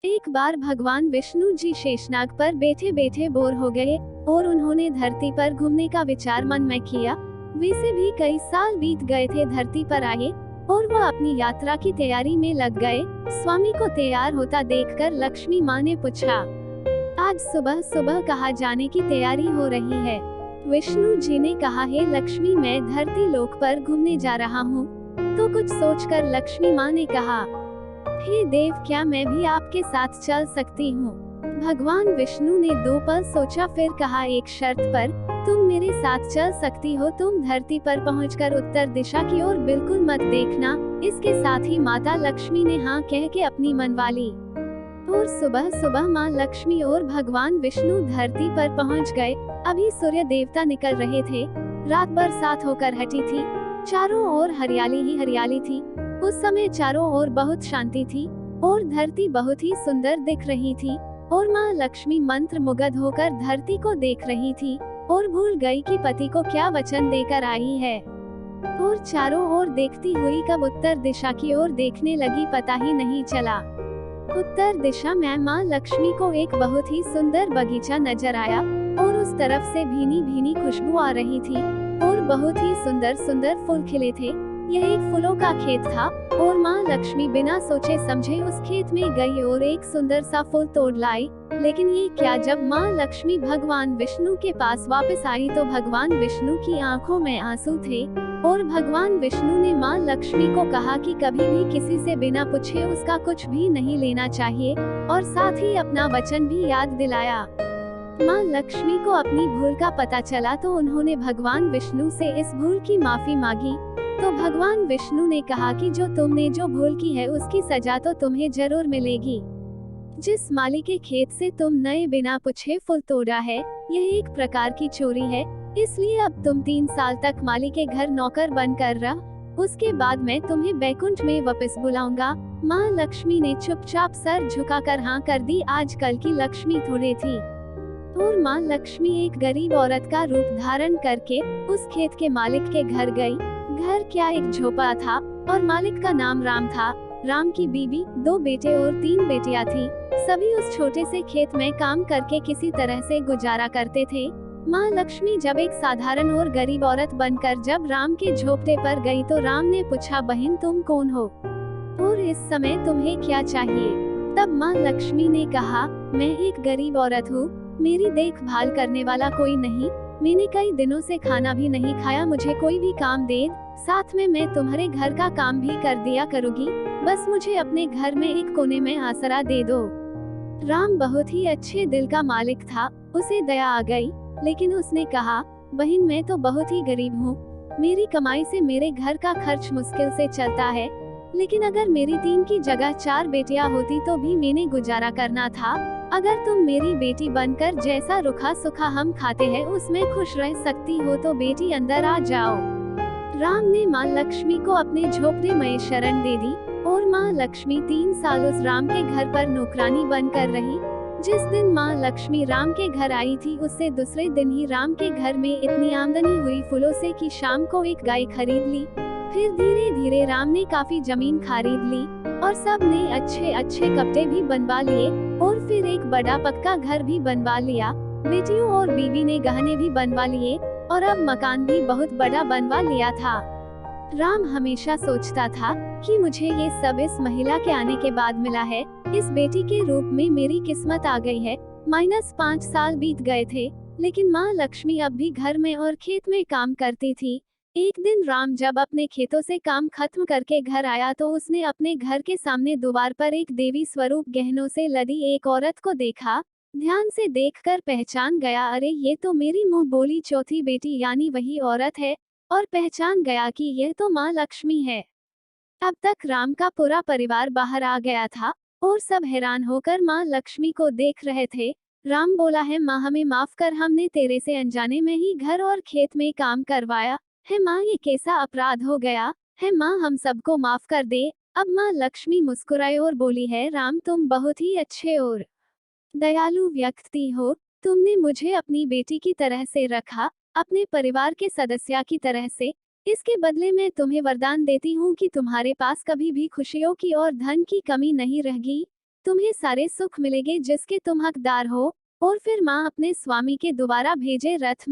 एक बार भगवान विष्णु जी शेषनाग पर बैठे बैठे बोर हो गए और उन्होंने धरती पर घूमने का विचार मन में किया। वैसे भी कई साल बीत गए थे धरती पर आए और वह अपनी यात्रा की तैयारी में लग गए। स्वामी को तैयार होता देखकर लक्ष्मी माँ ने पूछा, आज सुबह सुबह कहाँ जाने की तैयारी हो रही है? विष्णु जी ने कहा, है लक्ष्मी, मैं धरती लोक पर घूमने जा रहा हूँ। तो कुछ सोचकर लक्ष्मी माँ ने कहा, हे देव, क्या मैं भी आपके साथ चल सकती हूँ? भगवान विष्णु ने 2 पल सोचा, फिर कहा, एक शर्त पर, तुम मेरे साथ चल सकती हो। तुम धरती पर पहुंचकर उत्तर दिशा की ओर बिल्कुल मत देखना। इसके साथ ही माता लक्ष्मी ने हाँ कह के अपनी मनवा ली। और सुबह सुबह माँ लक्ष्मी और भगवान विष्णु धरती पर पहुंच गए। अभी सूर्य देवता निकल रहे थे। रात बरसात होकर हटी थी। चारों ओर हरियाली ही हरियाली थी। उस समय चारों ओर बहुत शांति थी और धरती बहुत ही सुंदर दिख रही थी। और माँ लक्ष्मी मंत्र मुग्ध होकर धरती को देख रही थी और भूल गई कि पति को क्या वचन देकर आई है। और चारों ओर देखती हुई कब उत्तर दिशा की ओर देखने लगी पता ही नहीं चला। उत्तर दिशा में माँ लक्ष्मी को एक बहुत ही सुंदर बगीचा नजर आया और उस तरफ से भीनी भीनी खुशबू आ रही थी और बहुत ही सुंदर सुंदर फूल खिले थे। यह एक फूलों का खेत था और माँ लक्ष्मी बिना सोचे समझे उस खेत में गई और एक सुंदर सा फूल तोड़ लाई। लेकिन ये क्या, जब माँ लक्ष्मी भगवान विष्णु के पास वापस आई तो भगवान विष्णु की आंखों में आंसू थे और भगवान विष्णु ने माँ लक्ष्मी को कहा कि कभी भी किसी से बिना पूछे उसका कुछ भी नहीं लेना चाहिए और साथ ही अपना वचन भी याद दिलाया। माँ लक्ष्मी को अपनी भूल का पता चला तो उन्होंने भगवान विष्णु से इस भूल की माफी मांगी। तो भगवान विष्णु ने कहा कि जो तुमने जो भूल की है उसकी सजा तो तुम्हें जरूर मिलेगी। जिस माली के खेत से तुम नए बिना पूछे फूल तोड़ा है, यह एक प्रकार की चोरी है। इसलिए अब तुम 3 साल तक माली के घर नौकर बनकर रह। उसके बाद मैं तुम्हें बैकुंठ में वापस बुलाऊंगा। माँ लक्ष्मी ने चुपचाप सर झुकाकर हाँ कर दी। आजकल की लक्ष्मी थोड़े थी और माँ लक्ष्मी एक गरीब औरत का रूप धारण करके उस खेत के मालिक के घर गई। घर क्या, एक झोपड़ा था और मालिक का नाम राम था। राम की बीबी, 2 बेटे और 3 बेटियां थी। सभी उस छोटे से खेत में काम करके किसी तरह से गुजारा करते थे। माँ लक्ष्मी जब एक साधारण और गरीब औरत बनकर जब राम के झोपड़े पर गई तो राम ने पूछा, बहन तुम कौन हो और इस समय तुम्हें क्या चाहिए? तब माँ लक्ष्मी ने कहा, मैं एक गरीब औरत हूँ, मेरी देखभाल करने वाला कोई नहीं। मैंने कई दिनों से खाना भी नहीं खाया, मुझे कोई भी काम दे, साथ में मैं तुम्हारे घर का काम भी कर दिया करूँगी। बस मुझे अपने घर में एक कोने में आसरा दे दो। राम बहुत ही अच्छे दिल का मालिक था, उसे दया आ गई, लेकिन उसने कहा, बहन मैं तो बहुत ही गरीब हूँ, मेरी कमाई से मेरे घर का खर्च मुश्किल से चलता है। लेकिन अगर मेरी 3 की जगह 4 बेटियां होती तो भी मैंने गुजारा करना था। अगर तुम मेरी बेटी बनकर जैसा रुखा सुखा हम खाते हैं उसमें खुश रह सकती हो तो बेटी अंदर आ जाओ। राम ने माँ लक्ष्मी को अपने झोपड़े में शरण दे दी और माँ लक्ष्मी 3 साल उस राम के घर पर नौकरानी बनकर रही। जिस दिन माँ लक्ष्मी राम के घर आई थी उससे दूसरे दिन ही राम के घर में इतनी आमदनी हुई फूलों से कि शाम को एक गाय खरीद ली। फिर धीरे धीरे राम ने काफी जमीन खरीद ली और सब ने अच्छे अच्छे कपड़े भी बनवा लिए और फिर एक बड़ा पक्का घर भी बनवा लिया। बेटियों और बीवी ने गहने भी बनवा लिए और अब मकान भी बहुत बड़ा बनवा लिया था। राम हमेशा सोचता था कि मुझे ये सब इस महिला के आने के बाद मिला है। इस बेटी के रूप में मेरी किस्मत आ गई है। -5 साल बीत गए थे, लेकिन माँ लक्ष्मी अब भी घर में और खेत में काम करती थी। एक दिन राम जब अपने खेतों से काम खत्म करके घर आया तो उसने अपने घर के सामने द्वार पर एक देवी स्वरूप गहनों से लदी एक औरत को देखा। ध्यान से देखकर पहचान गया, अरे ये तो मेरी मुंह बोली चौथी बेटी यानी वही औरत है, और पहचान गया कि यह तो माँ लक्ष्मी है। अब तक राम का पूरा परिवार बाहर आ गया था और सब हैरान होकर माँ लक्ष्मी को देख रहे थे। राम बोला, है माँ हमें माफ कर, हमने तेरे से अनजाने में ही घर और खेत में काम करवाया है माँ, ये कैसा अपराध हो गया है माँ, हम सबको माफ कर दे। अब माँ लक्ष्मी मुस्कुराई और बोली, है राम तुम बहुत ही अच्छे और दयालु व्यक्ति हो। तुमने मुझे अपनी बेटी की तरह से रखा, अपने परिवार के सदस्य की तरह से। इसके बदले मैं तुम्हें वरदान देती हूँ कि तुम्हारे पास कभी भी खुशियों की और धन की कमी नहीं रहेगी। तुम्हें सारे सुख मिलेंगे जिसके तुम हकदार हो। और फिर माँ अपने स्वामी के दोबारा भेजे रथ